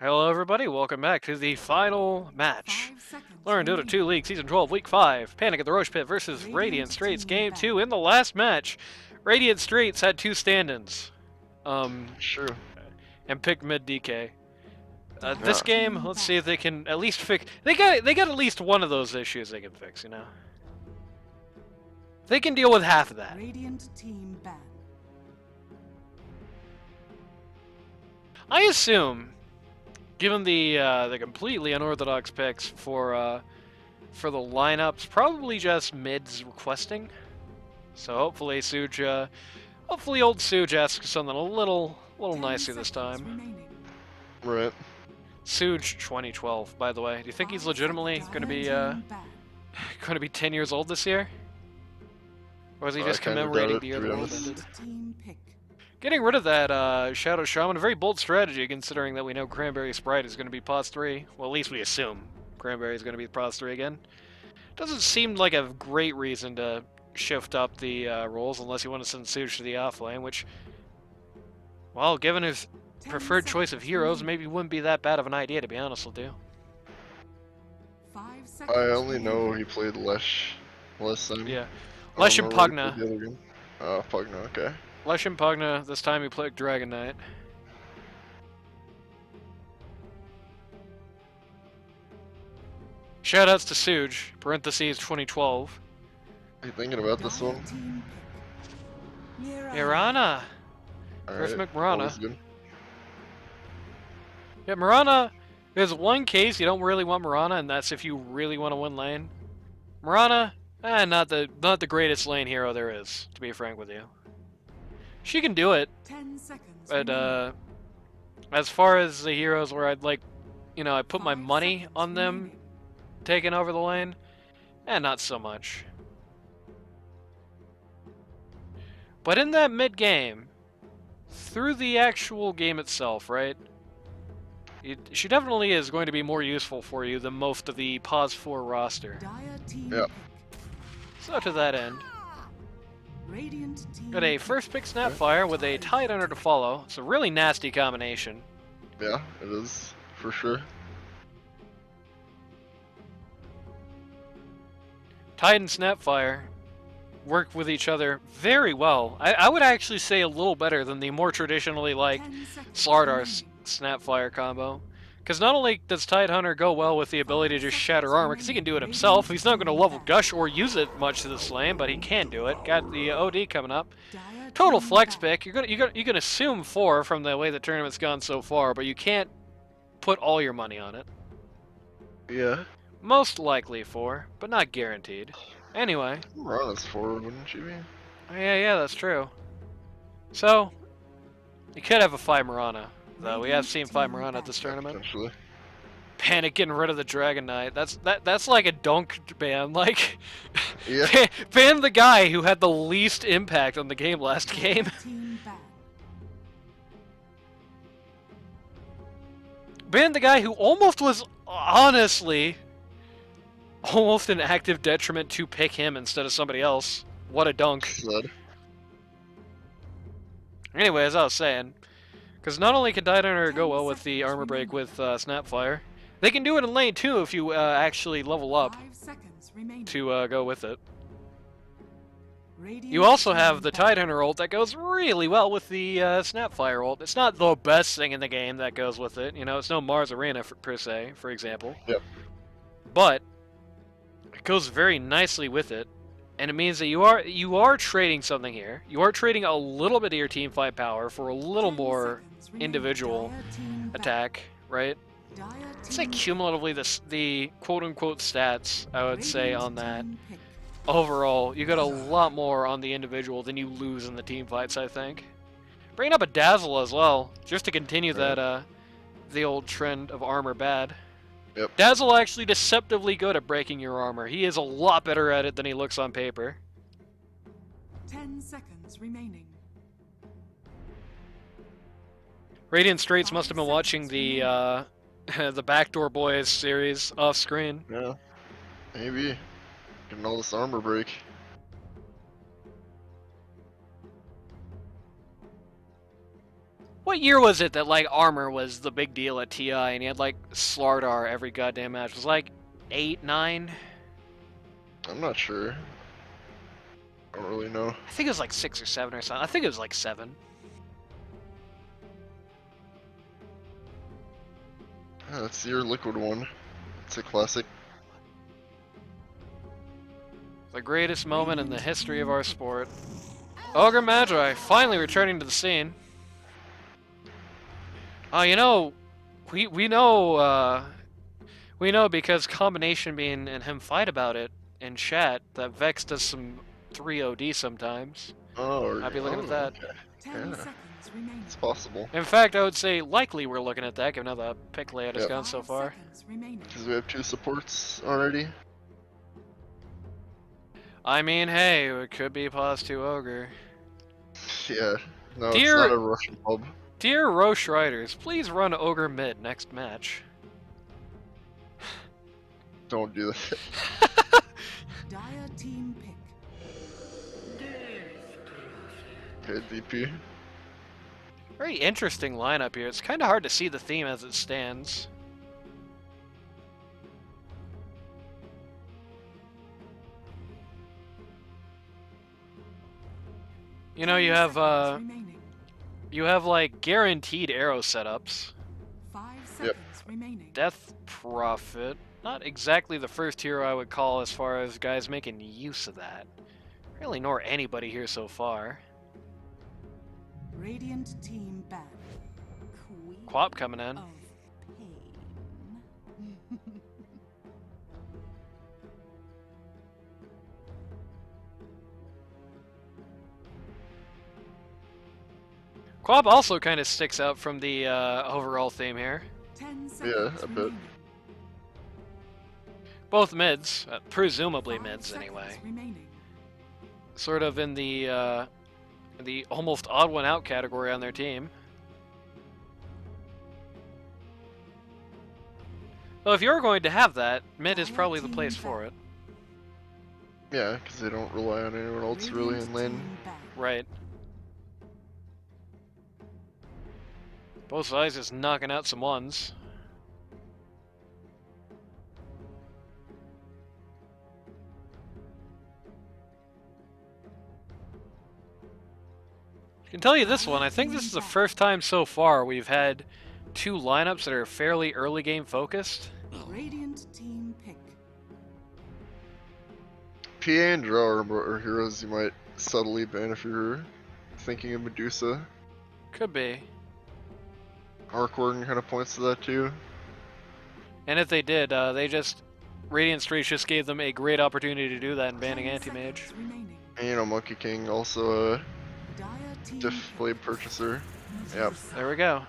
Hello everybody, welcome back to the final match. Learn Dota 2 League Season 12, Week 5. Panic at the Rosh Pit versus Radiant Straits, Game 2. In the last match, Radiant Straits had two stand-ins. Sure. And picked mid DK. This Yeah. game, let's see if they can at least fix... They got at least one of those issues they can fix, you know? They can deal with half of that. Radiant team ban. I assume, given the completely unorthodox picks for the lineups, probably just mids requesting. So hopefully hopefully old Suge asks something a little nicer this time. Remaining. Right. Suge 2012, by the way. Do you think he's legitimately going to be 10 years old this year? Or is he just commemorating the year the world ended? Team pick. Getting rid of that Shadow Shaman, a very bold strategy considering that we know Cranberry Sprite is going to be POS 3. Well, at least we assume Cranberry is going to be POS 3 again. Doesn't seem like a great reason to shift up the roles unless you want to send Suge to the offlane, which, well, given his preferred choice of heroes, maybe wouldn't be that bad of an idea, to be honest with you. 5 seconds. I only know he played Lesh last time. Yeah. I Lesh don't and know where he Pugna. played the other game. Oh, Pugna, okay. Lesh and Pugna, this time he played Dragon Knight. Shoutouts to Suge, parentheses 2012. Are you thinking about this one? Team pick. Mirana! First Alright. Mirana. Always good. Yeah, Mirana, there's one case you don't really want Mirana, and that's if you really want to win lane. Mirana, not the greatest lane hero there is, to be frank with you. She can do it, 10 seconds. but remaining. as far as the heroes where I'd like, I put my money on them taking over the lane, not so much. But in that mid game, through the actual game itself, right? She definitely is going to be more useful for you than most of the POS 4 roster. Dire team Yeah. pick. So to that end, Radiant team got a pick. first pick Snapfire with a Tidehunter to follow. It's a really nasty combination. Yeah, it is, for sure. Tide and Snapfire work with each other very well. I would actually say a little better than the more traditionally like 10 seconds Slardar remaining. Snapfire combo. Because not only does Tidehunter go well with the ability to just shatter armor, because he can do it himself. He's not going to level Gush or use it much to this lane, but he can do it. Got the OD coming up. Dire Total team flex ban. pick. You can assume 4 from the way the tournament's gone so far, but you can't put all your money on it. Yeah. Most likely 4, but not guaranteed. Anyway, Mirana's forward, wouldn't she be? yeah, that's true. So, you could have a 5 Mirana, though. We have seen 5 Mirana at this tournament. Potentially. Panic getting rid of the Dragon Knight. That's like a dunk ban. Like, Yeah. ban the guy who had the least impact on the game last game. Team ban. Ban the guy who almost was, honestly, almost an active detriment to pick him instead of somebody else. What a dunk. Said. Anyway, as I was saying, because not only can Tidehunter go well with the armor break with Snapfire, they can do it in lane too if you actually level up 5 seconds remaining. to go with it. Radiant You also team have the ban. Tidehunter ult that goes really well with the Snapfire ult. It's not the best thing in the game that goes with it. You know, it's no Mars Arena per se, for example. Yep. But it goes very nicely with it, and it means that you are trading something here. You are trading a little bit of your team fight power for a little 10 more seconds remaining. individual Dire team ban. attack, right? Dire I'd say team cumulatively the quote-unquote stats, I would say, Radiant on that. team pick. Overall, you got a lot more on the individual than you lose in the team fights, I think. Bringing up a Dazzle as well, just to continue that, the old trend of armor bad. Yep. Dazzle actually deceptively good at breaking your armor. He is a lot better at it than he looks on paper. 10 seconds remaining. Radiant Straits must have been watching the, the Backdoor Boys series off screen. Yeah. Maybe. Getting all this armor break. What year was it that like armor was the big deal at TI and he had like Slardar every goddamn match? It was like 8, 9? I'm not sure. I don't really know. I think it was like 6 or 7 or something. I think it was like 7. Yeah, that's your liquid one. It's a classic. The greatest moment in the history of our sport. Ogre Magi finally returning to the scene. You know, we know because Combination Bean and him fight about it in chat that Vex does some 3OD sometimes. Oh, I'd be looking at that. Okay. 10 Yeah. seconds remaining. It's possible. In fact, I would say likely we're looking at that, given how the pick layout has Yep. gone so 5 far. seconds remaining. Because we have 2 supports already. I mean, hey, it could be pause 2 Ogre. Yeah. No, Dear- it's not a Russian pub. Dear Rosh Riders, please run Ogre mid next match. Don't do that. Dire team pick. Okay, DP. Very interesting lineup here. It's kind of hard to see the theme as it stands. You know, 10 seconds remaining. you have like guaranteed arrow setups. 5 seconds remaining. Death Prophet, not exactly the first hero I would call as far as guys making use of that. Really nor anybody here so far. Radiant team ban. Queen Quap coming in. of pain. Quap also kind of sticks out from the overall theme here. 10 seconds Yeah, a bit. remaining. Both mids, presumably 5 mids seconds anyway. remaining. Sort of in the almost odd one out category on their team. Well, if you're going to have that, mid is probably the place for it. Yeah, because they don't rely on anyone else really in Radiant lane. team ban. Right. Both sides just knocking out some ones. I can tell you this one, I think this is the first time so far we've had 2 lineups that are fairly early game focused. Radiant team pick. PA and Draw are heroes you might subtly ban if you're thinking of Medusa. Could be. Arcwarden kind of points to that too. And if they did, Radiant Straits just gave them a great opportunity to do that in banning 10 Anti-Mage. seconds remaining. And you know, Monkey King also a Dire team diff blade purchaser. Yep. There we go.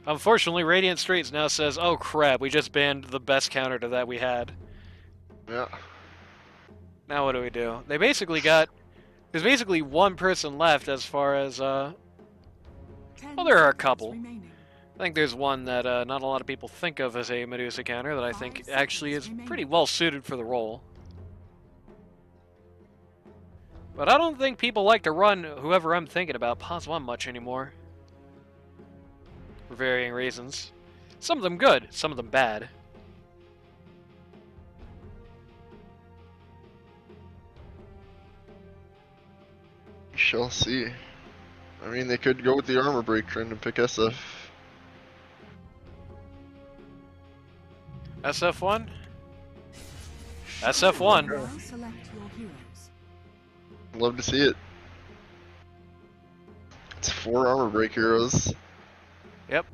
Unfortunately, Radiant Straits now says, oh crap, we just banned the best counter to that we had. Yeah. Now what do we do? They basically got... There's basically one person left as far as, 10 well, there are a seconds couple. remaining. I think there's one that not a lot of people think of as a Medusa counter that I think 5 actually is seconds pretty remaining. well suited for the role. But I don't think people like to run whoever I'm thinking about Pos 1 much anymore. For varying reasons. Some of them good, some of them bad. We shall see. I mean, they could go with the armor break trend and pick SF. SF1? SF1. Now select your heroes. Love to see it. It's 4 armor break heroes. Yep.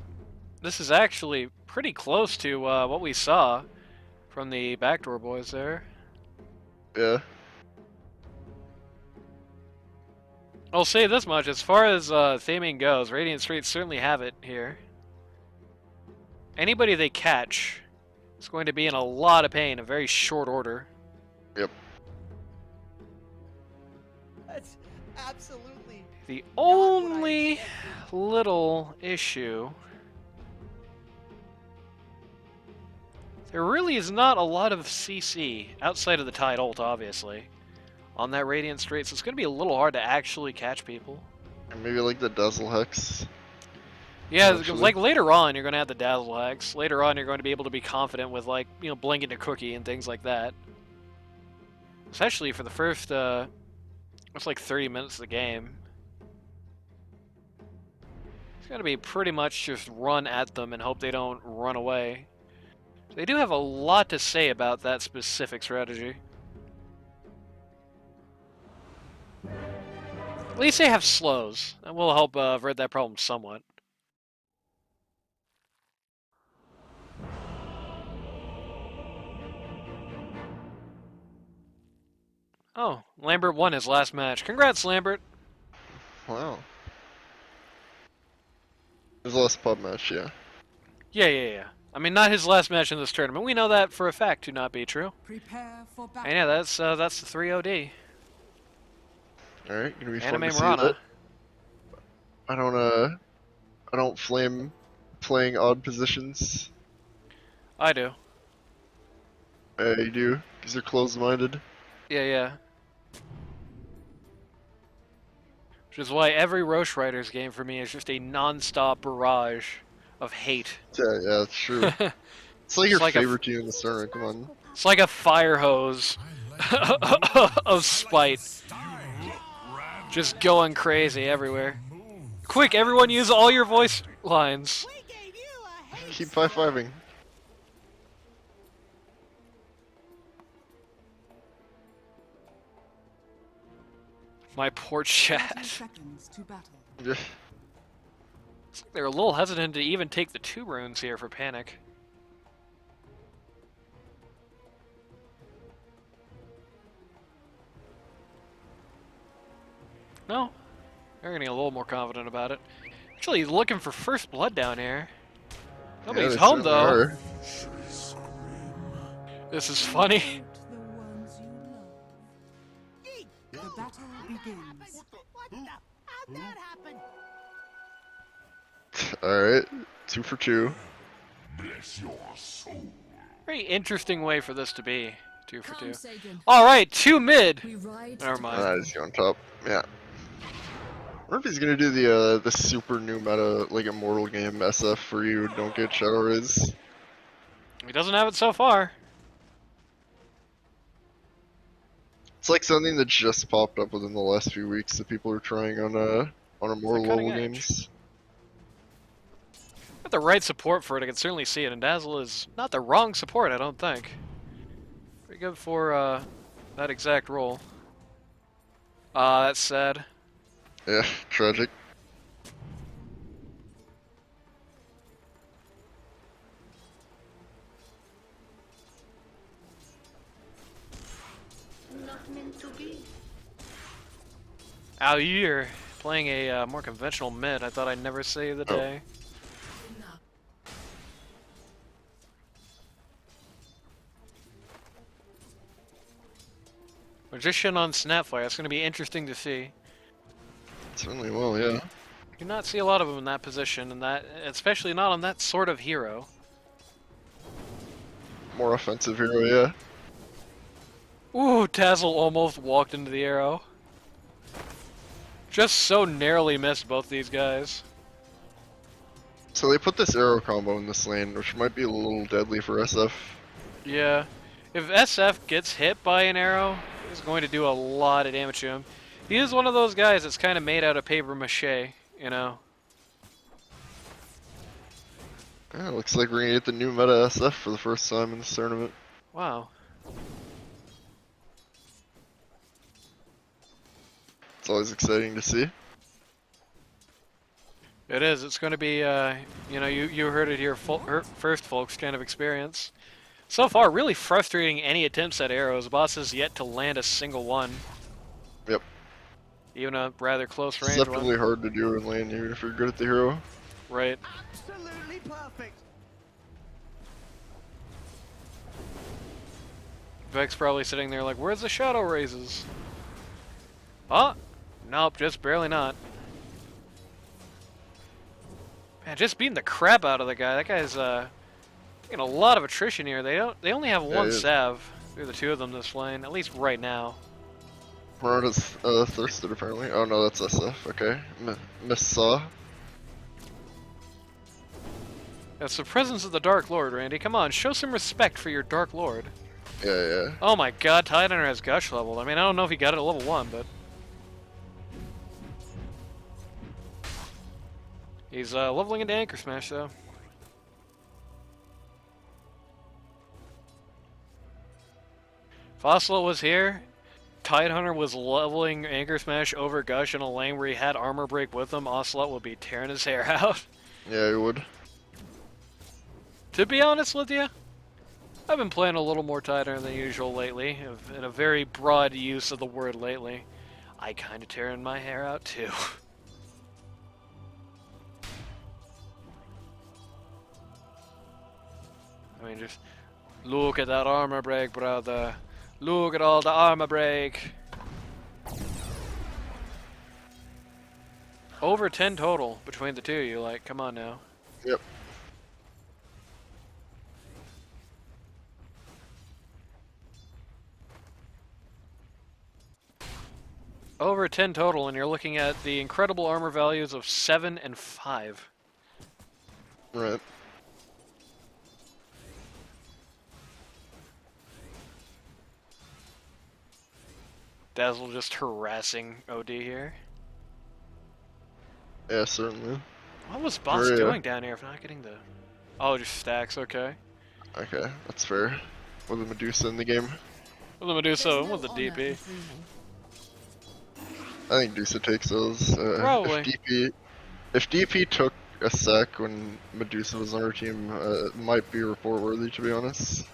This is actually pretty close to what we saw from the backdoor boys there. Yeah. I'll say this much, as far as theming goes, Radiant Straits certainly have it here. Anybody they catch is going to be in a lot of pain in very short order. Yep. That's absolutely. The not what I only expected. little issue... There really is not a lot of CC, outside of the Tide ult, obviously, on that Radiant Straits. It's going to be a little hard to actually catch people. And maybe like the Dazzle Hex. Yeah, Actually. like later on, you're going to have the Dazzle Hex. Later on, you're going to be able to be confident with, like, you know, blinking a cookie and things like that. Especially for the first, it's like 30 minutes of the game. It's going to be pretty much just run at them and hope they don't run away. They do have a lot to say about that specific strategy. At least they have slows. That will help avert that problem somewhat. Oh, Lambert won his last match. Congrats, Lambert! Wow. His last pub match, yeah. Yeah. I mean, not his last match in this tournament. We know that for a fact to not be true. Prepare for battle. And yeah, that's the 3OD. Alright, gonna be Anime fun to see Marana. that. I don't flame playing odd positions. I do. You do, because you're closed-minded. Yeah. Which is why every Rosh Riders game for me is just a non-stop barrage of hate. Yeah, that's true. It's like It's your like favorite team in the tournament, come on. It's like a fire hose of spite. Just going crazy everywhere. Quick, everyone use all your voice lines. We gave you a hate Keep high-fiving. My poor 30 chat. seconds to battle. Yeah. They're a little hesitant to even take the 2 runes here for panic. No, they're getting a little more confident about it. Actually, looking for first blood down here. Nobody's they home certainly though. are. This is funny. Shoot the ones you love. The battle begins. What the? How'd that happen? Alright, 2 for 2. Very interesting way for this to be. 2 for 2. Sagan. Alright, 2 mid! We ride Never mind. Ah, he's on top. Yeah. I wonder if he's gonna do the super new meta, like immortal game SF for you don't get Shadow Rays. He doesn't have it so far. It's like something that just popped up within the last few weeks that people are trying on immortal cutting level edge. games. Got the right support for it, I can certainly see it, and Dazzle is not the wrong support, I don't think. Pretty good for that exact role. That's sad. Yeah, tragic. Ow, you're playing a more conventional mid. I thought I'd never save the Oh. day. Magician on Snapfire. That's going to be interesting to see. Certainly will, yeah. Do not see a lot of them in that position, and that, especially not on that sort of hero. More offensive hero, yeah. Ooh, Dazzle almost walked into the arrow. Just so narrowly missed both these guys. So they put this arrow combo in this lane, which might be a little deadly for SF. Yeah. If SF gets hit by an arrow, it's going to do a lot of damage to him. He is one of those guys that's kind of made out of paper mache, you know? Yeah, looks like we're gonna get the new meta SF for the first time in this tournament. Wow. It's always exciting to see. It is. It's going to be, you know, you heard it here first, folks, kind of experience. So far, really frustrating any attempts at arrows. Boss has yet to land a single one. Yep. Even a rather close range Deceptively one. hard to do in lane, even if you're good at the hero. Right. Absolutely perfect. Vex's probably sitting there like, where's the shadow raises? Oh! Nope, just barely not. Man, just beating the crap out of the guy. That guy's getting a lot of attrition here. They only have one yeah. salve through the 2 of them this lane, at least right now. Murata's thirsted apparently. Oh no, that's SF. Okay. Miss Saw. That's the presence of the Dark Lord, Randy. Come on, show some respect for your Dark Lord. Yeah. Oh my god, Tidehunter has Gush leveled. I mean, I don't know if he got it at level 1, but... He's leveling into Anchor Smash, though. If Ocelot was here, Tidehunter was leveling Anchor Smash over Gush in a lane where he had Armor Break with him, Ocelot would be tearing his hair out. Yeah, he would. To be honest with you, I've been playing a little more Tidehunter than usual lately, in a very broad use of the word lately. I kind of tearing my hair out too. I mean, just look at that armor break, brother. Look at all the armor break. Over 10 total between the two of you, like, come on now. Yep. Over 10 total, and you're looking at the incredible armor values of 7 and 5. Right. Dazzle just harassing OD here. Yeah, certainly. What was Boss Yeah. doing down here if not getting the... Oh, just stacks, okay. Okay, that's fair. With a Medusa in the game. Well, the Medusa with the DP. I think Medusa takes those. Probably. If DP took a sec when Medusa was on our team, it might be report worthy, to be honest.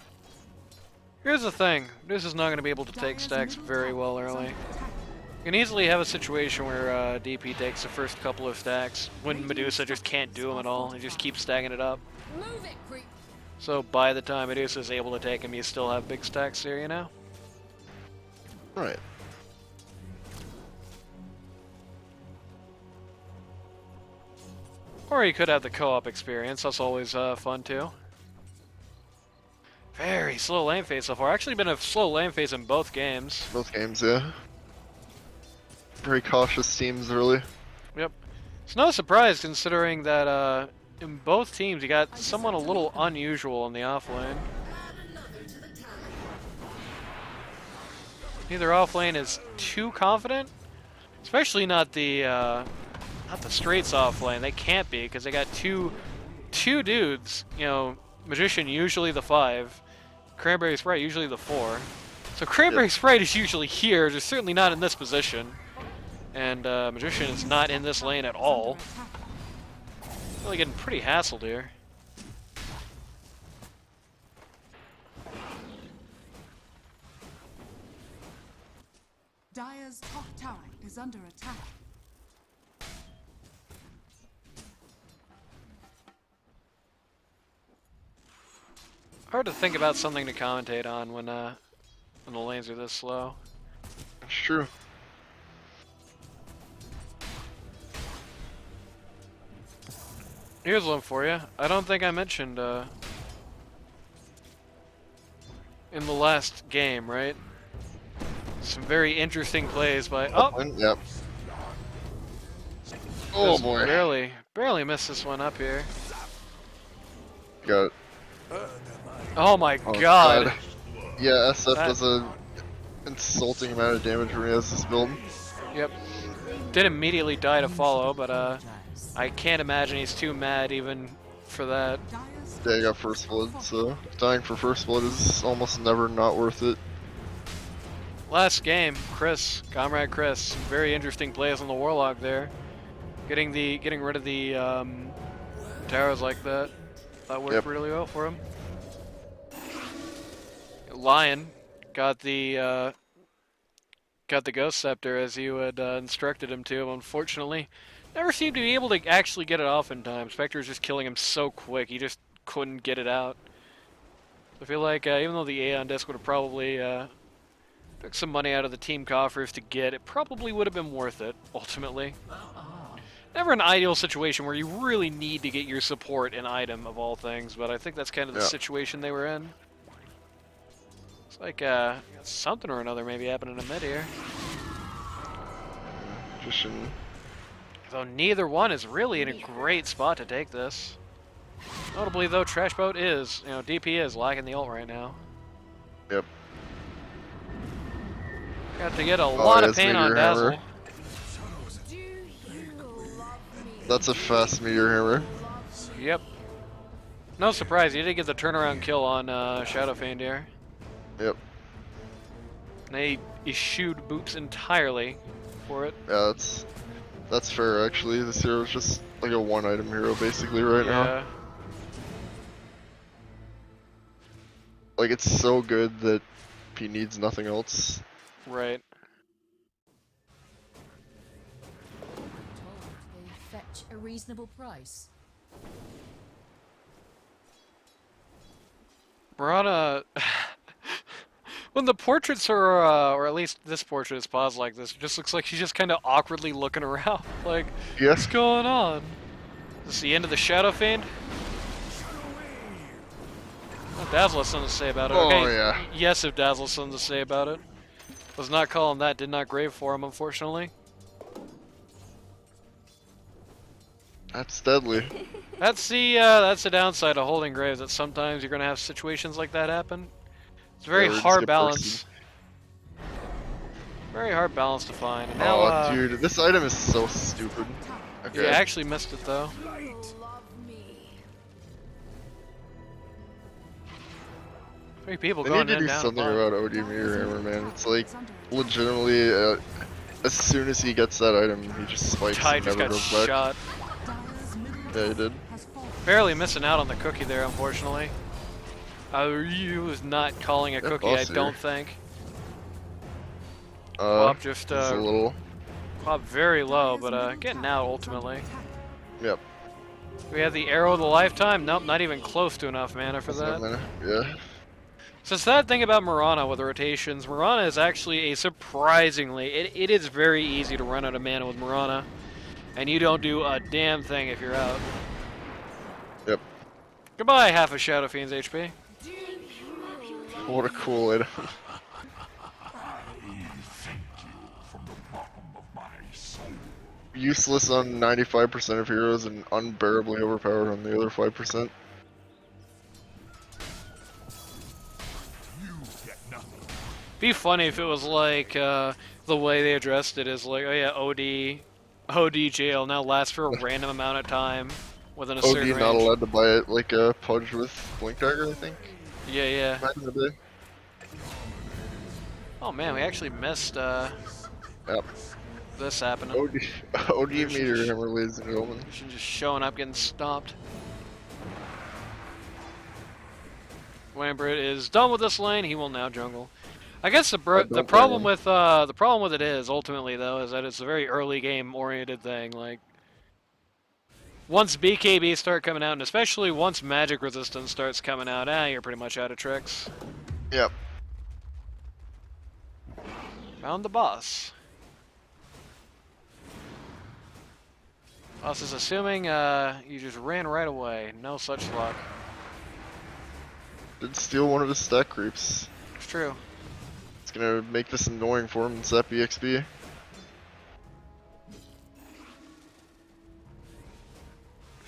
Here's the thing, Medusa's not going to be able to take stacks very well early. You can easily have a situation where DP takes the first couple of stacks when Medusa just can't do them at all and just keeps stacking it up. Move it, creep. So by the time Medusa's able to take him, you still have big stacks here, you know? Right. Or you could have the co-op experience, that's always fun too. Very slow lane phase so far. Actually been a slow lane phase in both games. Both games, yeah. Very cautious teams early. Yep. It's no surprise considering that in both teams you got someone a little unusual in the off lane. Neither off lane is too confident, especially not the Straits off lane. They can't be because they got two dudes. You know, Magician usually the 5, Cranberry Sprite usually the 4. So Cranberry Sprite is usually here, just certainly not in this position. And Magician is not in this lane at all. Really getting pretty hassled here. Dire's top tower is under attack. Hard to think about something to commentate on when the lanes are this slow. It's true. Here's one for you. I don't think I mentioned in the last game, right? Some very interesting plays by... Oh! Yep. Oh Just boy. barely missed this one up here. Got it. Oh my Oh, god! Yeah, SF That- does a insulting amount of damage when he has this build. Yep. Did immediately die to follow, but I can't imagine he's too mad even for that. Dire's Yeah, he got first blood, so dying for first blood is almost never not worth it. Last game, Comrade Chris, some very interesting plays on the Warlock there. Getting rid of the towers like that. That worked really well for him. Lion got the Ghost Scepter as you had instructed him to. Unfortunately, never seemed to be able to actually get it off in time. Spectre was just killing him so quick, he just couldn't get it out. I feel like even though the Aeon disc would have probably took some money out of the team coffers to get, it probably would have been worth it, ultimately. Never an ideal situation where you really need to get your support an item of all things, but I think that's kind of the situation they were in. It's like something or another maybe happening in mid here. Magician. Though neither one is really in a great spot to take this. Notably, though, Trash Boat is, DP is lacking the ult right now. Yep. Got to get a lot yeah, of it's pain on Meteor Hammer. Dazzle. Do you love me? That's a fast Meteor Hammer. Yep. No surprise, you did get the turnaround kill on Shadow Fiend here. Yep. They eschewed boots entirely for it. Yeah, that's fair actually. This hero's just like a one item hero basically right now. Yeah. Like it's so good that he needs nothing else. Right. Told they fetch a reasonable price. Mirana, when the portraits are, or at least this portrait is paused like this, it just looks like she's just kind of awkwardly looking around. Like, Yeah. what's going on? Is this the end of the Shadow Fiend? Well, Dazzle has something to say about it. Oh, Okay, yeah. yes, if Dazzle has something to say about it. Was not calling that, did not grave for him, unfortunately. That's deadly. That's the downside of holding graves, that sometimes you're going to have situations like that happen. It's a very Yeah, we're just hard get balance. Very hard balance to find. And now, Oh, dude, this item is so stupid. Okay. you actually missed it, though. Love me. 3 people They going need to in do down something bot. about OD Meteor Hammer, man. It's like, legitimately, as soon as he gets that item, he just spikes Ty and just never got goes back. shot. Dyer's middle Yeah, he did. has fallen. Barely missing out on the cookie there, unfortunately. He was not calling a That cookie, I boss don't here. think. Pop just, It's a little. Pop very low, but getting out ultimately. Yep. We have the arrow of the lifetime. Nope, not even close to enough mana for That's not that. mana. Yeah. So it's that thing about Mirana with the rotations. Mirana is actually a surprisingly, it is very easy to run out of mana with Mirana. And you don't do a damn thing if you're out. Yep. Goodbye, half of Shadow Fiend's HP. What a cool item. Useless on 95% of heroes and unbearably overpowered on the other 5%. Be funny if it was like the way they addressed it is like, oh yeah, OD jail now lasts for a random amount of time within a OD certain not range. allowed to buy it like a Pudge with Blink Dagger, I think, Yeah. back in the day. Oh man, we actually missed Yep. this happening. OD Meteor Hammer, ladies and gentlemen. She's just showing up, getting stomped. Lambert is done with this lane. He will now jungle. I guess the don't problem blame with the problem with it is ultimately though is that it's a very early game oriented thing. Like once BKB start coming out, and especially once magic resistance starts coming out, you're pretty much out of tricks. Yep. Found the boss. Boss is assuming you just ran right away. No such luck. Did steal one of his stack creeps. It's true. It's gonna make this annoying for him and sap EXP.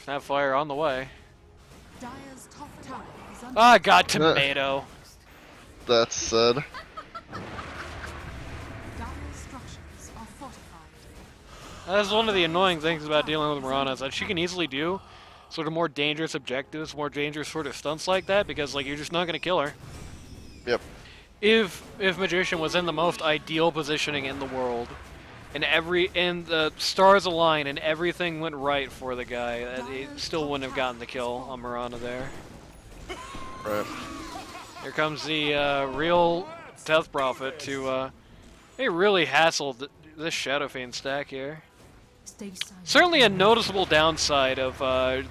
Snapfire on the way. Dyer's top tower is under Ah, got tomato. That said, Dyer's structures are fortified. That's one of the annoying things about dealing with Mirana is that she can easily do sort of more dangerous objectives, more dangerous sort of stunts like that because like you're just not gonna kill her. yep. If Magician was in the most ideal positioning in the world, and the stars aligned and everything went right for the guy, he still wouldn't have gotten the kill on Mirana there. Right. Here comes the real Death Prophet to he really hassled this Shadow Fiend stack here. Stay silent. Certainly a noticeable downside of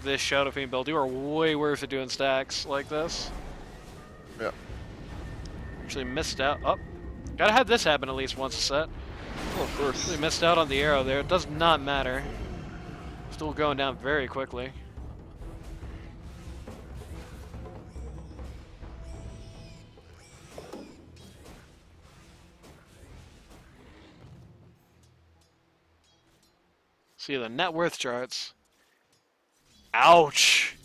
this Shadow Fiend build. You are way worse at doing stacks like this. Yep. Actually missed out. Oh, gotta have this happen at least once a set. Oh, of course. Actually missed out on the arrow there. It does not matter. Still going down very quickly. See the net worth charts. Ouch!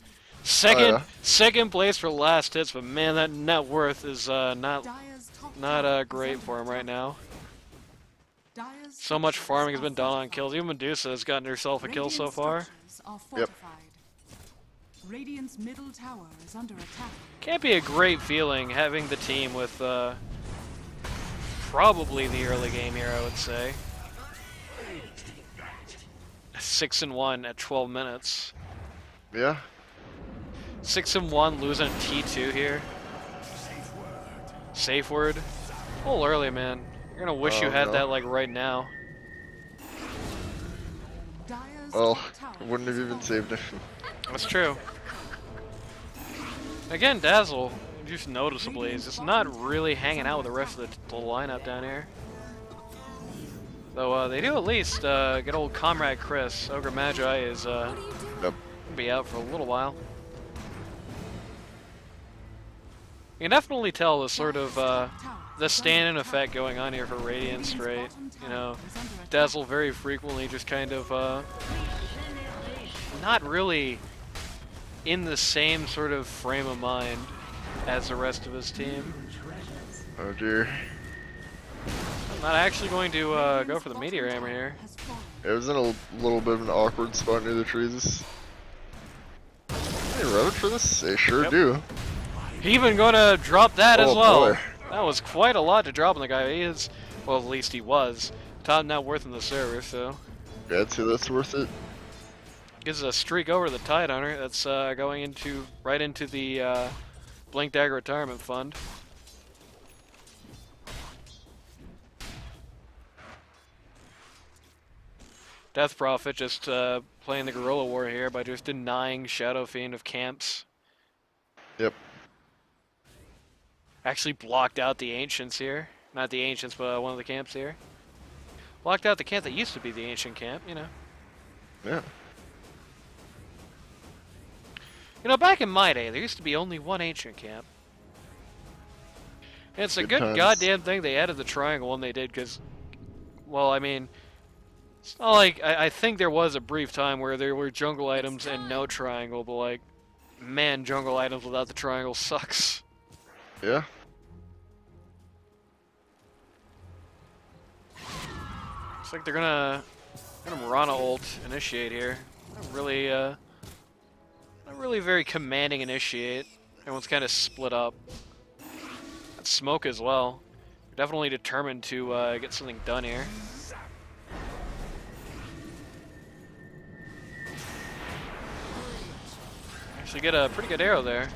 Second place for last hits, but man, that net worth is not Dire's top tower is great under for him right attack. now. Dire's So much structures farming has are been done on fortified. kills. Even Medusa has gotten herself a kill so Radiant far. structures are fortified. Radiant's middle tower is under attack. Can't be a great feeling having the team with probably the early game here, I would say. 6-1 at 12 minutes. Yeah. 6-1 losing a T2 here. Safe word. A little early, man. You're gonna wish you had no. that like right now. Dire's Well, top tower I wouldn't have is even falling. saved it. That's true. Again, Dazzle, just noticeably, is just not really hanging out with the rest of the lineup down here. Though they do at least get old comrade Chris. Ogre Magi is Yep. gonna be out for a little while. You can definitely tell the sort of the stand-in effect going on here for Radiant Straits. You know, Dazzle very frequently just kind of not really in the same sort of frame of mind as the rest of his team. Oh dear. I'm not actually going to go for the meteor hammer here. It was in a little bit of an awkward spot near the trees. Any rubber for this? They sure Yep. do. Even gonna drop that as Oh, well. boy. That was quite a lot to drop on the guy. He is, well, at least he was top net worth in the server, so Yeah, I'd say that's worth it. gives a streak over the Tide Hunter. That's going into right into the Blink Dagger Retirement Fund. Death Prophet just playing the guerrilla war here by just denying Shadow Fiend of camps. Yep. Actually blocked out the Ancients here. Not the Ancients, but one of the camps here. Blocked out the camp that used to be the Ancient camp, you know. Yeah. You know, back in my day, there used to be only one Ancient camp. And it's a Good good times. goddamn thing they added the triangle when they did, because, well, I mean, it's not like, I think there was a brief time where there were jungle items and no triangle, but like, man, jungle items without the triangle sucks. Yeah. Looks like they're gonna Mirana ult initiate here. Not really very commanding initiate. Everyone's kind of split up. Got smoke as well. They're definitely determined to get something done here. Actually get a pretty good arrow there.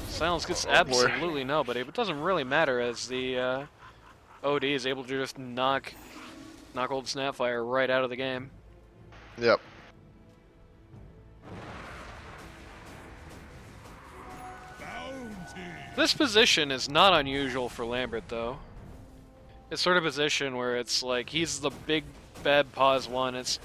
Silence gets boy. absolutely nobody, but it doesn't really matter as the OD is able to just knock old Snapfire right out of the game. Yep. This position is not unusual for Lambert, though. It's sort of a position where it's like he's the big bad pause one. It's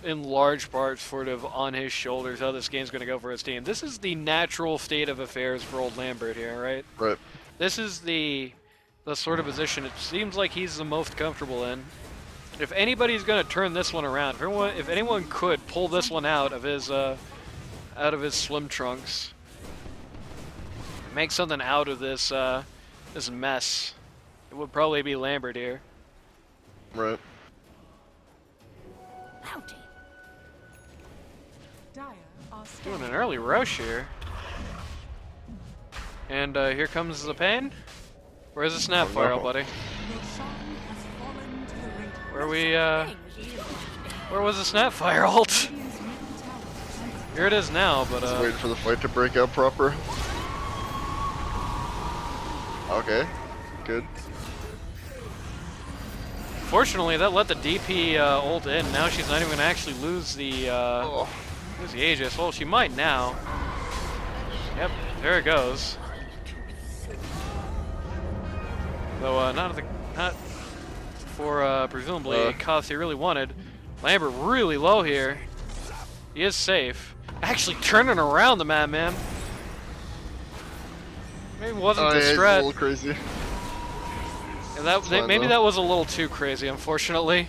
in large part sort of on his shoulders how this game's going to go for his team. This is the natural state of affairs for old Lambert here, right? Right. This is the sort of position it seems like he's the most comfortable in. If anybody's going to turn this one around, if anyone could pull this one out of his swim trunks, make something out of this this mess, it would probably be Lambert here. Right. Dire are Doing scanning. an early Rosh here. And here comes the pain. Where's the Snapfire, Oh, no. buddy? Roshan has fallen to the Radiant. Where was the Snapfire ult? Radiant's middle tower is under Here it is now, but Just waiting for the fight to break out proper. Okay. Good. fortunately that let the DP ult in. Now she's not even gonna actually lose the Oh. Aegis. Well, she might now. Yep, there it goes. Though not for presumably cost he really wanted. Lambert really low here. He is safe. Actually turning around the madman. Maybe it wasn't Oh, the yeah, it's a strat. little crazy. Yeah, fine, maybe though. that was a little too crazy, unfortunately.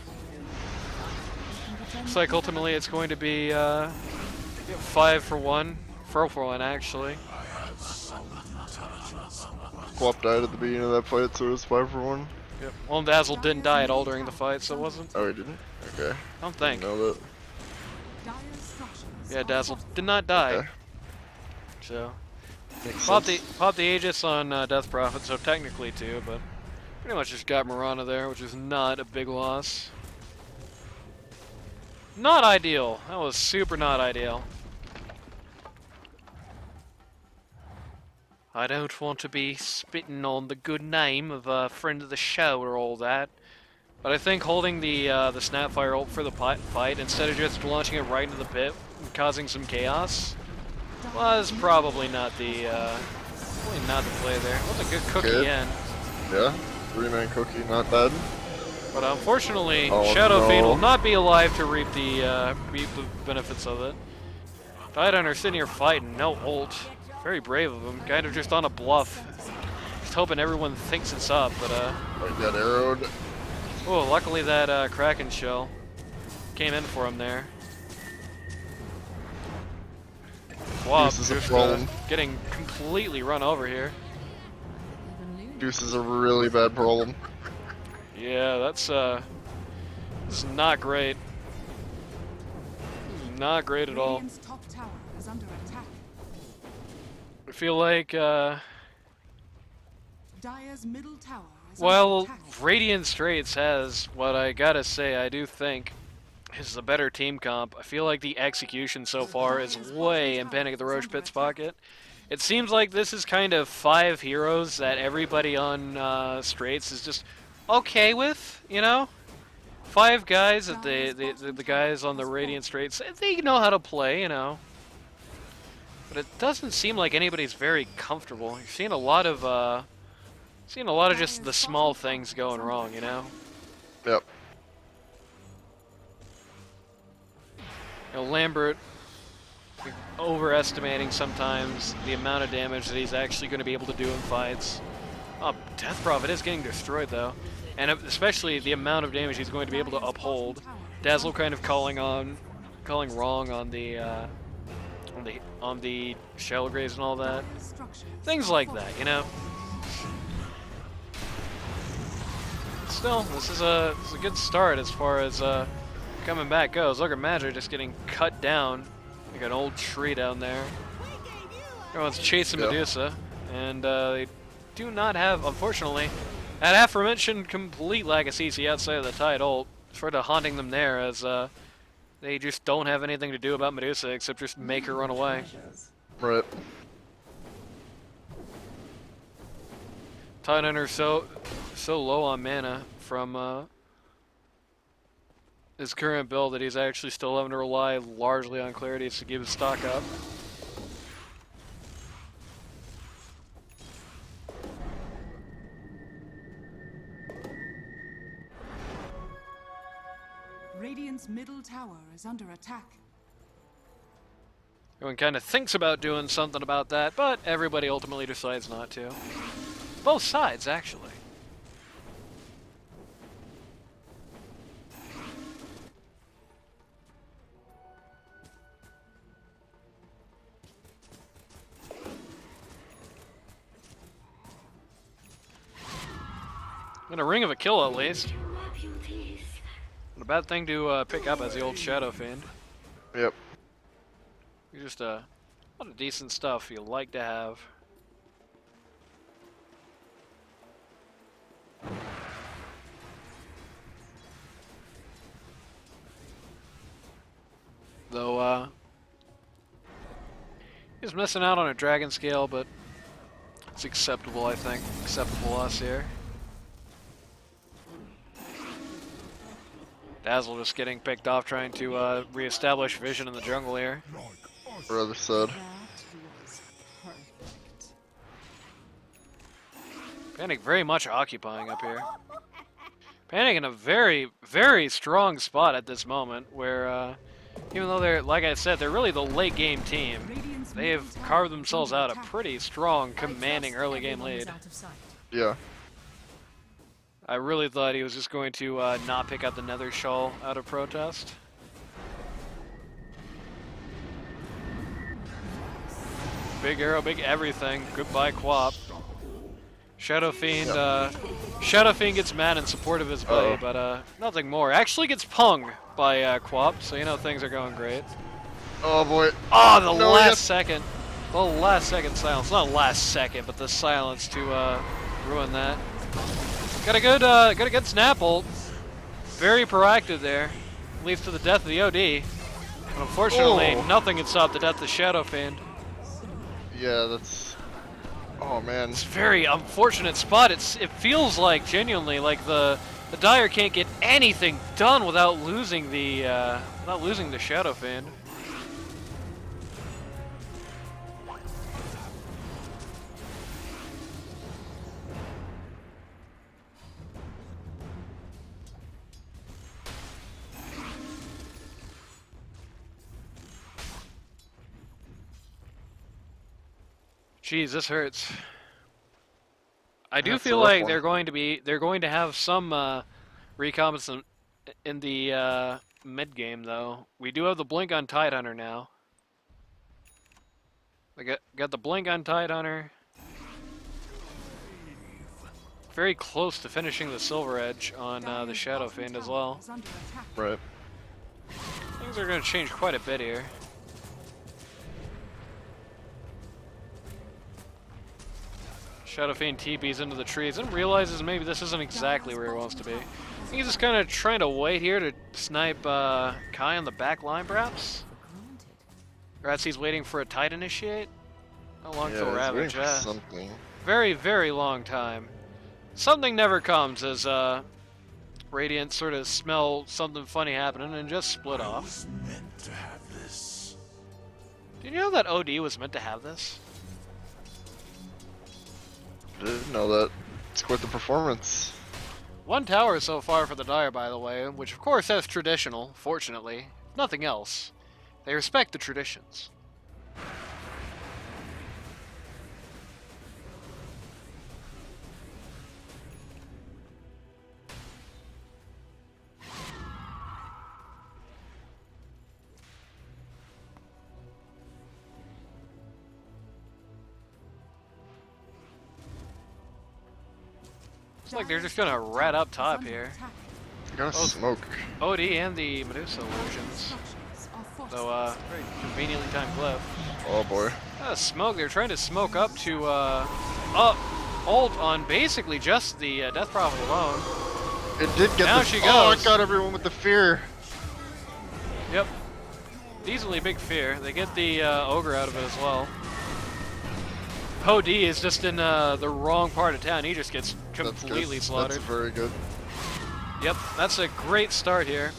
Looks like ultimately it's going to be 5 for 1. 4 for 1, actually. Quap died at the beginning of that fight, so it was 5 for 1. Yep. Well, Dazzle didn't die at all during the fight, so it wasn't. Oh, he didn't? Okay. I don't think. Didn't know that. Dire's structures Yeah, are Dazzle fortified. did not die. Okay. So, Makes pop sense. the Aegis on Death Prophet, so technically 2, but pretty much just got Mirana there, which is not a big loss. Not ideal. That was super not ideal. I don't want to be spitting on the good name of a friend of the show or all that, but I think holding the Snapfire ult for the fight instead of just launching it right into the pit and causing some chaos was probably not the play there. It was a good cookie Good. end, Yeah. 3-man cookie, not bad. but unfortunately, Oh, Shadow Fiend no. will not be alive to reap the benefits of it. Tidehunter sitting here fighting, no ult. Very brave of him, kind of just on a bluff. Just hoping everyone thinks it's up, but Oh, he got arrowed. oh, luckily that Kraken shell came in for him there. Wow, This is a just problem. getting completely run over here. Deuce is a really bad problem. Yeah, that's this is not great. This is not great at all. Radiant's top tower is under attack. I feel like Dire's middle tower is under well, attack. Radiant Straits has what I gotta say I do think is a better team comp. I feel like the execution so far is way in Panic at the Rosh Pit's pocket. It seems like this is kind of 5 heroes that everybody on Straits is just okay with, you know? 5 guys that the guys on the Radiant Straits, they know how to play, you know? But it doesn't seem like anybody's very comfortable. You're seeing a lot of just the small things going wrong, you know? Yep. You know, Lambert overestimating sometimes the amount of damage that he's actually going to be able to do in fights. Oh, Death Prophet is getting destroyed though, and especially the amount of damage he's going to be able to uphold. Dazzle kind of calling wrong on the shell graves and all that. Dire's structures Things are like that, you know. Still, this is a good start as far as coming back goes. Look at Magic just getting cut down like an old tree down there. Everyone's chasing Yeah. Medusa, and they do not have, unfortunately, that aforementioned complete lack of CC outside of the Tide ult, sort of haunting them there as they just don't have anything to do about Medusa except just make her run away. Right. Tidehunter so low on mana from his current build that he's actually still having to rely largely on clarities to keep his stock up. Radiant's middle tower is under attack. Everyone kind of thinks about doing something about that, but everybody ultimately decides not to. Both sides, actually. And a ring of a kill, at least. Not a bad thing to pick up as the old Shadow Fiend. Yep. You're just a lot of decent stuff you like to have. Though, he's missing out on a dragon scale, but it's acceptable, I think. Acceptable loss here. Dazzle just getting picked off trying to re-establish vision in the jungle here. Rather sad. That was perfect. Panic very much occupying up here. Panic in a very, very strong spot at this moment where, even though they're, like I said, they're really the late game team, Radiant's they have middle tower carved is themselves under out a attack. pretty strong, commanding early game lead. Yeah. I really thought he was just going to not pick up the Nether Shawl out of protest. big arrow, big everything. Goodbye, Quap. Shadow Fiend, Yep. Shadow Fiend gets mad in support of his blade, but nothing more. Actually gets pung by Quap, so you know things are going great. Oh boy. Oh, the No, last yes. second. The last second silence. Not last second, but the silence to ruin that. Got a good snap ult. Very proactive there. Leads to the death of the OD. But unfortunately, Oh. nothing can stop the death of Shadow Fiend. Yeah, that's. Oh man. It's a very unfortunate spot. It feels like genuinely like the Dire can't get anything done without losing the Shadow Fiend. Jeez, this hurts. I do That's a feel rough like one. they're going to have some recombinants in the mid game though. We do have the blink on Tidehunter now. I got the blink on Tidehunter. Very close to finishing the Silver Edge on the Shadow Fiend as well. Is under attack. Right. Things are going to change quite a bit here. Shadow Fiend TPs into the trees and realizes maybe this isn't exactly where he wants to be. I think he's just kind of trying to wait here to snipe Kai on the back line, perhaps? Granted. Perhaps he's waiting for a Tide initiate? How long Yeah, till he's Ravage? waiting for Yeah. something. Very, very long time. Something never comes as Radiant sort of smell something funny happening and just split off. Meant to have this. Did you know that OD was meant to have this? Didn't know that. It's quite the performance. One tower so far for the Dire, by the way, which of course has traditional, fortunately. Nothing else. They respect the traditions. Looks like they're just gonna rat up top here. I gotta Oh. smoke. OD and the Medusa illusions. So, very conveniently timed clip. Oh boy. Smoke, they're trying to smoke up to, up ult on basically just the Death Prophet alone. It did get Now the. she Oh, goes. it got everyone with the fear. Yep. Easily big fear. They get the Ogre out of it as well. OD is just in the wrong part of town. He just gets That's completely good. slaughtered. That's very good. Yep, that's a great start here.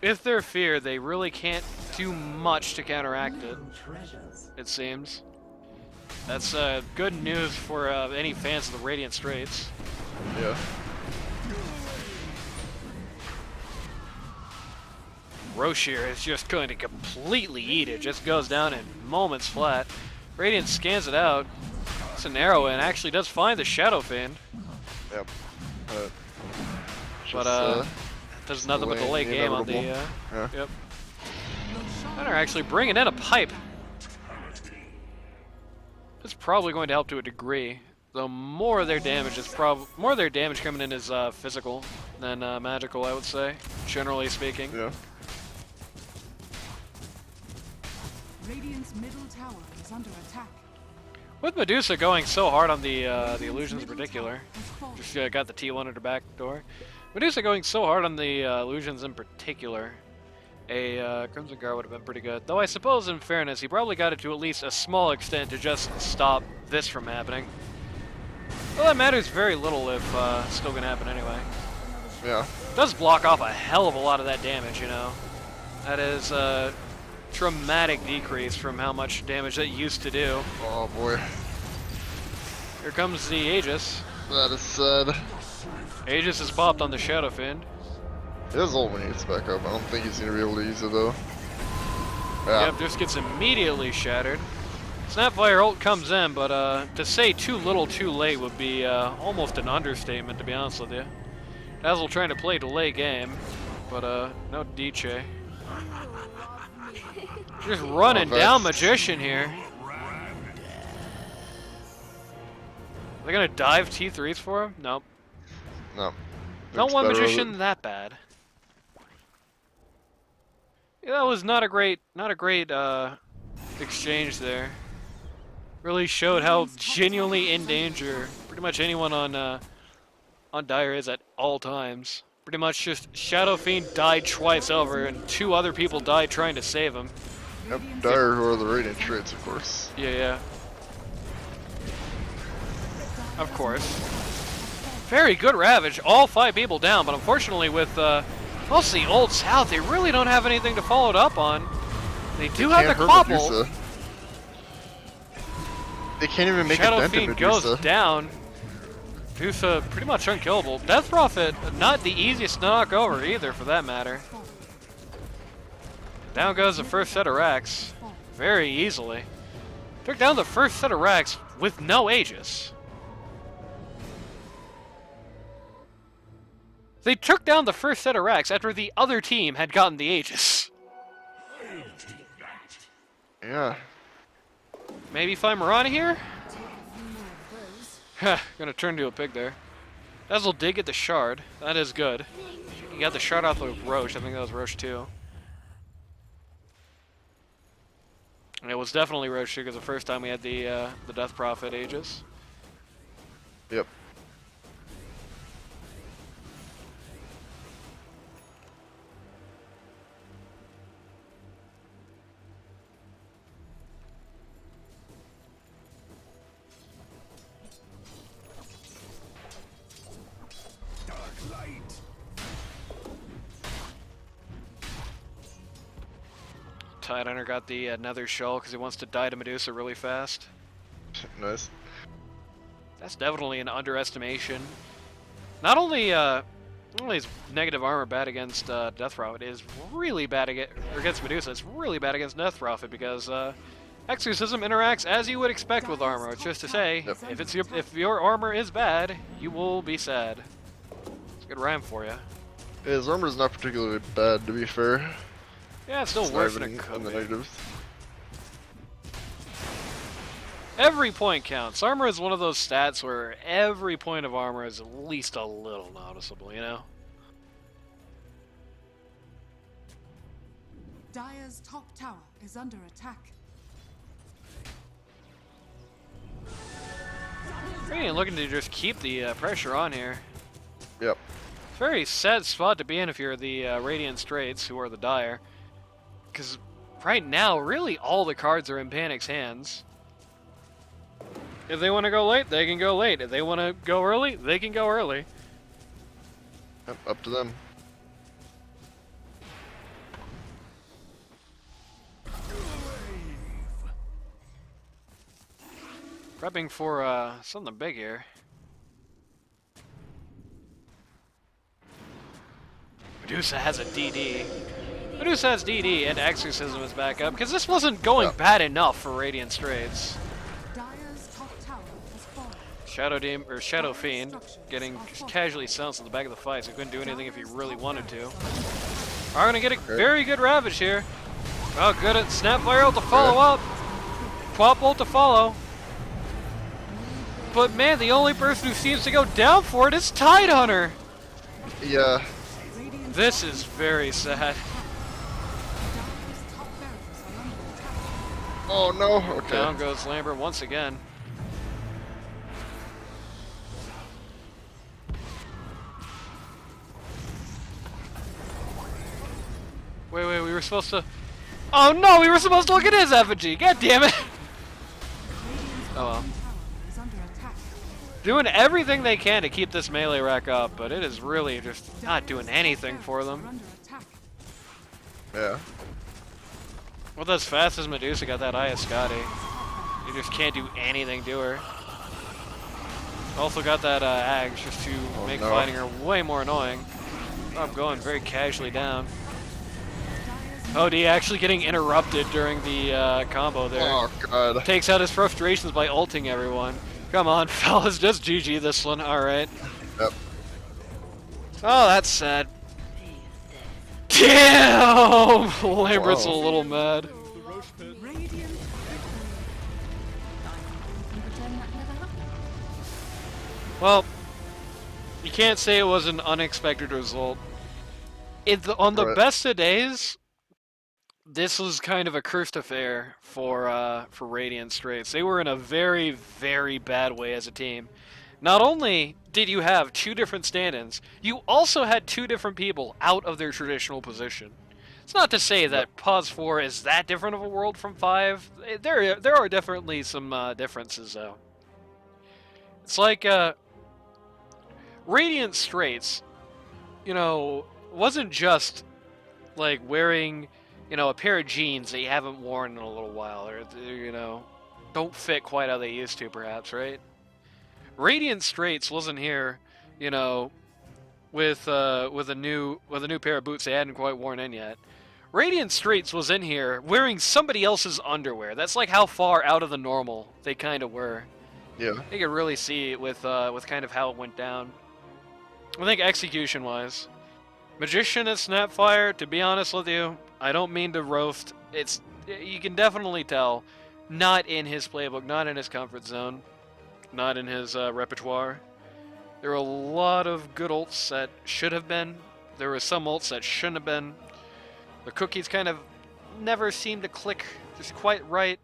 If they're feared, they really can't do much to counteract it, it seems. That's good news for any fans of the Radiant Straits. Yeah. Rosh here is just going to completely eat it. Just goes down in moments flat. Radiant scans it out. It's an arrow and actually does find the Shadow Fiend. Yep. But does nothing but delay game on the. Yeah. Yep. And are actually bringing in a pipe. It's probably going to help to a degree, though more of their damage is more of their damage coming in is physical than magical, I would say, generally speaking. Yeah. Radiant's middle tower is under attack. With Medusa going so hard on the illusions in Middle particular, tower has fallen. just got the T1 at her back door. Medusa going so hard on the illusions in particular. A Crimson Guard would have been pretty good. Though I suppose, in fairness, he probably got it to at least a small extent to just stop this from happening. Well, that matters very little if it's still going to happen anyway. Yeah. It does block off a hell of a lot of that damage, you know. That is a dramatic decrease from how much damage that used to do. Oh boy. Here comes the Aegis. That is sad. Aegis is popped on the Shadow Fiend. His ult when he gets back up. I don't think he's gonna be able to use it though. Yeah. Yep, just gets immediately shattered. Snapfire ult comes in, but to say too little too late would be almost an understatement, to be honest with you. Dazzle trying to play delay game, but no DJ. Just running Oh, down that's- Magician here. They're gonna dive T3s for him? Nope. No. Don't Looks want better with Magician that bad. Yeah, that was not a great exchange there. Really showed how genuinely in danger pretty much anyone on Dire is at all times. Pretty much just Shadow Fiend died twice over, and 2 other people died trying to save him. Yep, Dire, who are the Radiant Straits, of course. Yeah. Of course. Very good Ravage. All 5 people down, but unfortunately with mostly Old South, they really don't have anything to follow it up on. They do have the Can't hurt Quabble. Medusa. They can't even make Shadow a dent in Fiend Medusa. goes down. Medusa pretty much unkillable. Death Prophet, not the easiest to knock over either, for that matter. Down goes the first set of racks. Very easily. Took down the first set of racks with no Aegis. They took down the first set of racks after the other team had gotten the Aegis. Yeah. Maybe find Mirana here? Gonna turn into a pig there. Dazzle did get the shard. That is good. He got the shard off of Rosh. I think that was Rosh too. And it was definitely Rosh too, because the first time we had the Death Prophet Aegis. Yep. Tidehunter got the Nether Shell because he wants to die to Medusa really fast. Nice. That's definitely an underestimation. Not only is negative armor bad against Death Prophet, it is really bad against Medusa. It's really bad against Death Prophet because Exorcism interacts as you would expect with armor. It's just to say, Yep. if your armor is bad, you will be sad. It's a good rhyme for you. His armor's not particularly bad, to be fair. Yeah, it's still It's not worse than even it could in the be. negatives. Every point counts. Armor is one of those stats where every point of armor is at least a little noticeable, you know? Dire's top tower is under attack. Really looking to just keep the pressure on here. Yep. Very sad spot to be in if you're the Radiant Straits, who are the Dire. Because right now, really all the cards are in Panic's hands. If they want to go late, they can go late. If they want to go early, they can go early. Yep, up to them. Prepping for something big here. Medusa has a DD. Medusa has DD and Exorcism is back up because this wasn't going bad enough for Radiant Straits. Dire's top tower has fallen. Shadow Fiend getting casually silenced at the back of the fight, so he couldn't do anything if he really wanted to. Are gonna get a very good Ravage here. Oh, good at Snapfire ult to follow up. Quap ult to follow. But man, the only person who seems to go down for it is Tidehunter. Yeah. This is very sad. Dire's top barracks are under attack. Oh no. Okay. Down goes Lambert once again. Wait, we were supposed to... Oh no, we were supposed to look at his effigy! God damn it! Radiant's Oh well. bottom tower is under attack. Doing everything they can to keep this melee rack up, but it is really just not doing anything for them. Are under attack. Yeah. With as fast as Medusa got that Scotty, you just can't do anything to her. Also got that Ags just to make no. fighting her way more annoying. I'm going very casually down. OD actually getting interrupted during the combo there. Oh god. Takes out his frustrations by ulting everyone. Come on, fellas, just GG this one. Alright. Yep. Oh, that's sad. Damn! Lambert's a little mad. Well, you can't say it was an unexpected result. On the Right. best of days, this was kind of a cursed affair for Radiant Straits. They were in a very, very bad way as a team. Not only did you have two different stand-ins, you also had two different people out of their traditional position. It's not to say that Pause 4 is that different of a world from 5. There are definitely some differences, though. It's like Radiant Straits, wasn't just like wearing, a pair of jeans that you haven't worn in a little while, or don't fit quite how they used to, perhaps, right? Radiant Straits wasn't here, you know, with a new pair of boots they hadn't quite worn in yet. Radiant Straits was in here wearing somebody else's underwear. That's like how far out of the normal they kind of were. Yeah. You could really see it with kind of how it went down. I think execution-wise, Magician at Snapfire. To be honest with you, I don't mean to roast. You can definitely tell, not in his playbook, not in his comfort zone, not in his repertoire. There were a lot of good ults that should have been. There were some ults that shouldn't have been. The cookies kind of never seemed to click just quite right.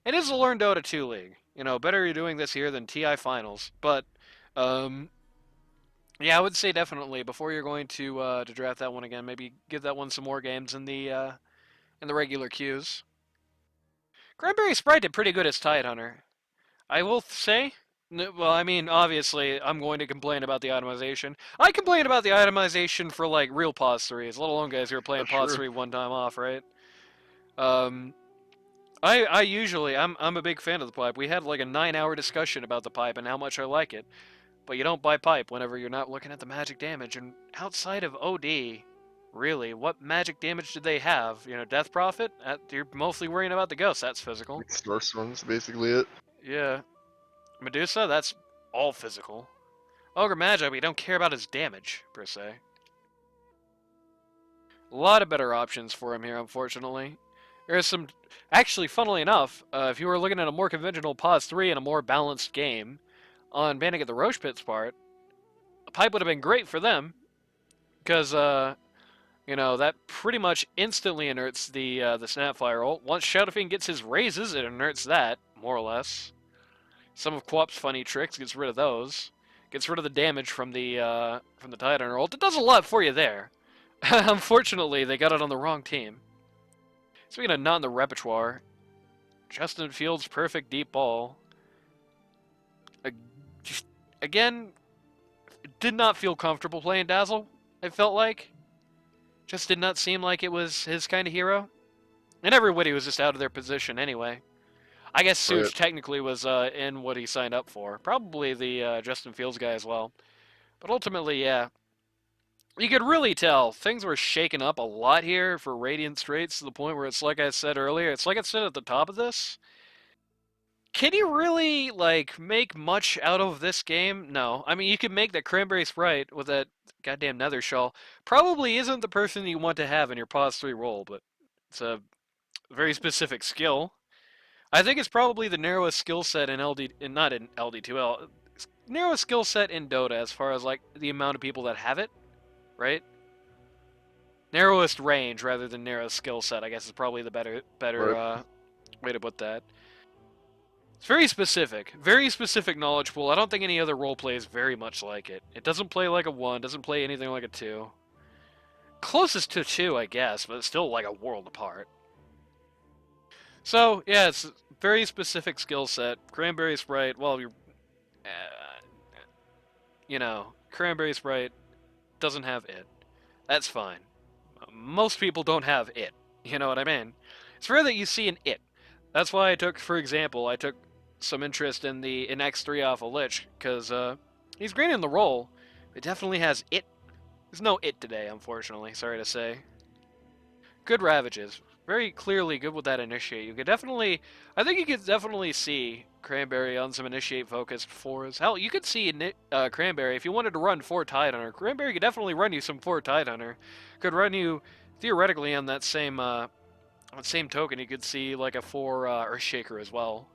It is a Learn Dota 2 league. Better you're doing this here than TI Finals. But, yeah, I would say definitely before you're going to draft that one again, maybe give that one some more games in the regular queues. Cranberry Sprite did pretty good as Tide Hunter. I will say. Well, I mean, obviously, I'm going to complain about the itemization. I complain about the itemization for, like, real Pause 3s, let alone guys who are playing Pause Sure. 3 one time off, right? I usually, I'm a big fan of the pipe. We had, like, a 9-hour discussion about the pipe and how much I like it. But you don't buy pipe whenever you're not looking at the magic damage. And outside of OD, really, what magic damage did they have? Death Prophet? You're mostly worrying about the ghost. That's physical. Like Starstorm's basically it. Yeah. Medusa, that's all physical. Ogre Magi, we don't care about his damage, per se. A lot of better options for him here, unfortunately. There's some... Actually, funnily enough, if you were looking at a more conventional Pause 3 and a more balanced game, on banning at the Rosh Pit's part, a pipe would have been great for them, because, that pretty much instantly inerts the Snapfire ult. Once Shadowfiend gets his raises, it inerts that, more or less. Some of Quap's funny tricks gets rid of those. Gets rid of the damage from the Titan ult. It does a lot for you there. Unfortunately, they got it on the wrong team. Speaking of not in the repertoire, Justin Fields' perfect deep ball. Again, did not feel comfortable playing Dazzle, it felt like. Just did not seem like it was his kind of hero. And everybody was just out of their position anyway. I guess Suge technically was in what he signed up for. Probably the Justin Fields guy as well. But ultimately, yeah. You could really tell things were shaken up a lot here for Radiant Straits to the point where it's like I said earlier. It's like I said at the top of this. Can you really, make much out of this game? No. I mean, you could make that Cranberry Sprite with that goddamn Nether Shawl. Probably isn't the person you want to have in your Pause 3 role, but it's a very specific skill. I think it's probably the narrowest skill set in not in LD2L, narrowest skill set in Dota as far as, the amount of people that have it, right? Narrowest range rather than narrowest skill set, I guess is probably the better way to put that. It's very specific knowledge pool. I don't think any other role plays very much like it. It doesn't play like a 1, doesn't play anything like a 2. Closest to 2, I guess, but it's still like a world apart. So, yeah, it's a very specific skill set. Cranberry Sprite, well, Cranberry Sprite doesn't have it. That's fine. Most people don't have it. You know what I mean? It's rare that you see an it. That's why I took some interest in X3 off of Lich, because he's great in the role. It definitely has it. There's no it today, unfortunately, sorry to say. Good Ravages. Very clearly good with that Initiate. I think you could definitely see Cranberry on some Initiate focused 4s. Hell, you could see Cranberry, if you wanted to run 4 Tide Hunter, Cranberry could definitely run you some 4 Tide Hunter. Could run you, theoretically, on that same token, you could see like a 4 Earthshaker as well.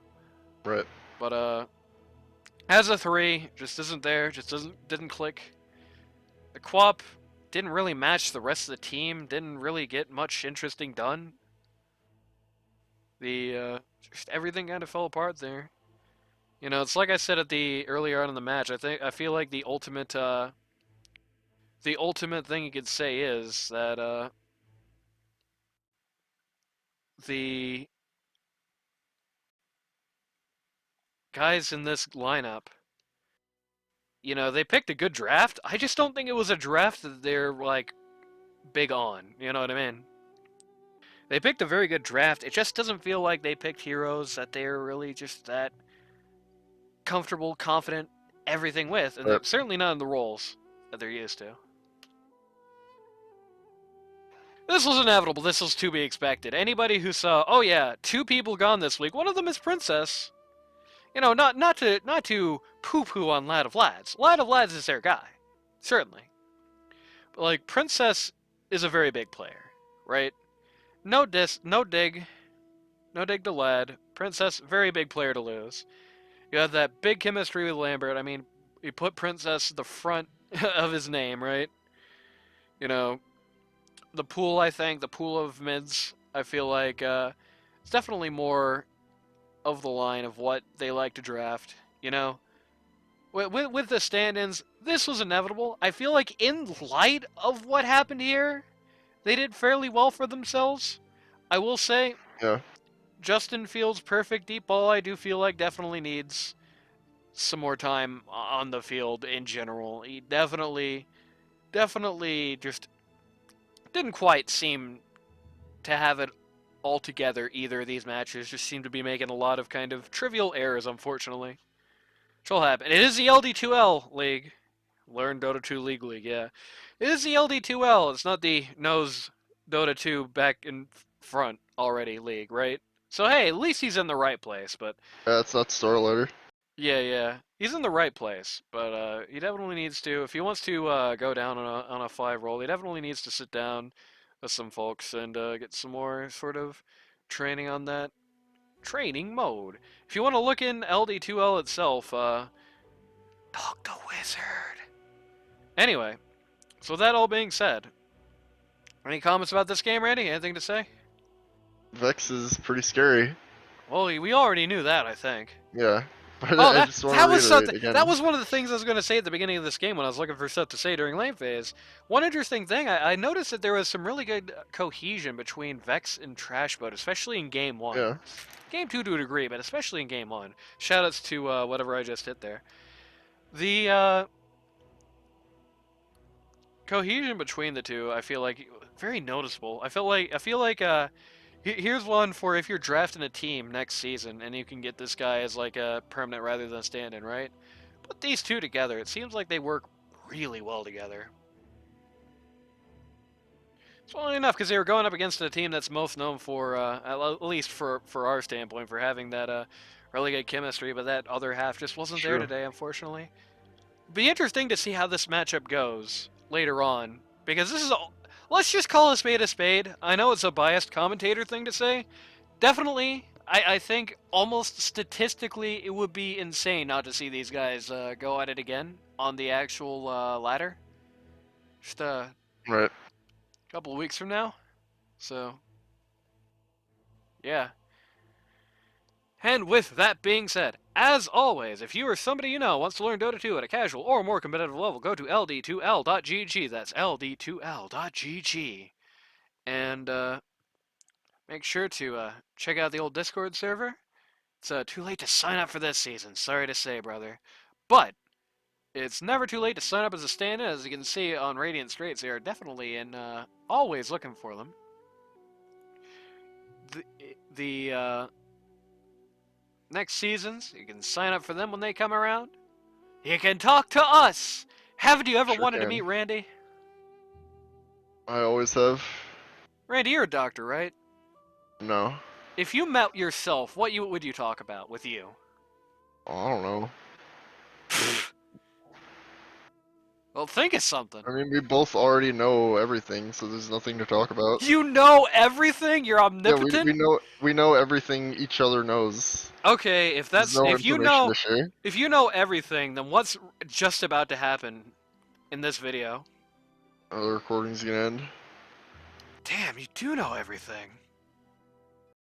Right. But as a 3, just isn't there. Just didn't click. The QoP didn't really match the rest of the team. Didn't really get much interesting done. Just everything kind of fell apart there. You know, it's like I said at the earlier on in the match. I feel like the ultimate thing you could say is that the guys in this lineup, you know, they picked a good draft. I just don't think it was a draft that they're like big on. You know what I mean? They picked a very good draft. It just doesn't feel like they picked heroes that they're really just that comfortable, confident, everything with, and they're Yep. certainly not in the roles that they're used to. This was inevitable. This was to be expected. Anybody who saw, oh yeah, 2 people gone this week. One of them is Princess. You know, not to poo-poo on Lad of Lads. Lad of Lads is their guy, certainly. But like Princess is a very big player, right? No dig to Lad. Princess, very big player to lose. You have that big chemistry with Lambert. I mean, you put Princess at the front of his name, right? You know, the pool of mids, I feel like it's definitely more of the line of what they like to draft. You know, with the stand-ins, this was inevitable. I feel like in light of what happened here, they did fairly well for themselves. I will say, Yeah. Justin Fields' perfect deep ball, I do feel like definitely needs some more time on the field in general. He definitely just didn't quite seem to have it all together either of these matches. Just seemed to be making a lot of kind of trivial errors, unfortunately. Which will happen. It is the LD2L League. Learn Dota 2 League League, yeah. It is the LD2L. It's not the nose Dota 2 back in front already league, right? So hey, at least he's in the right place, but Yeah, it's not store letter. yeah. He's in the right place, but he definitely needs to, if he wants to go down on a 5 roll, he definitely needs to sit down with some folks and get some more sort of training on that training mode. If you want to look in LD2L itself, talk to Wizard. Anyway, so that all being said, any comments about this game, Randy? Anything to say? Vex is pretty scary. Well, we already knew that, I think. Yeah. But Oh, I just want to that was reiterate something. again. That was one of the things I was going to say at the beginning of this game when I was looking for stuff to say during lane phase. One interesting thing, I noticed that there was some really good cohesion between Vex and Trashboat, especially in Game 1. Yeah. Game 2 to a degree, but especially in Game 1. Shoutouts to whatever I just hit there. The cohesion between the two, I feel like, very noticeable. I feel like here's one for if you're drafting a team next season and you can get this guy as like a permanent rather than a stand-in, right? Put these two together. It seems like they work really well together. It's well enough because they were going up against a team that's most known for, at least for our standpoint, for having that really good chemistry, but that other half just wasn't there True. today, unfortunately. Be interesting to see how this matchup goes later on, because this is all. Let's just call a spade. I know it's a biased commentator thing to say. Definitely, I think almost statistically it would be insane not to see these guys go at it again on the actual ladder. Just a Right. couple of weeks from now. So, yeah. And with that being said, as always, if you or somebody you know wants to learn Dota 2 at a casual or more competitive level, go to ld2l.gg. That's ld2l.gg. And make sure to check out the old Discord server. It's too late to sign up for this season, sorry to say, brother. But it's never too late to sign up as a stand-in. As you can see on Radiant Straits, they are definitely and always looking for them. The next seasons, you can sign up for them when they come around. You can talk to us. Haven't you ever Sure wanted to can. meet Randy? I always have. Randy, you're a doctor, right? No. If you met yourself, what would you talk about with you? I don't know. Well, think of something. I mean, we both already know everything, so there's nothing to talk about. You know everything? You're Yeah, omnipotent? we know everything each other knows. Okay, if There's that's no information to share. if you know everything, then what's just about to happen in this video? The recording's gonna end. Damn, you do know everything.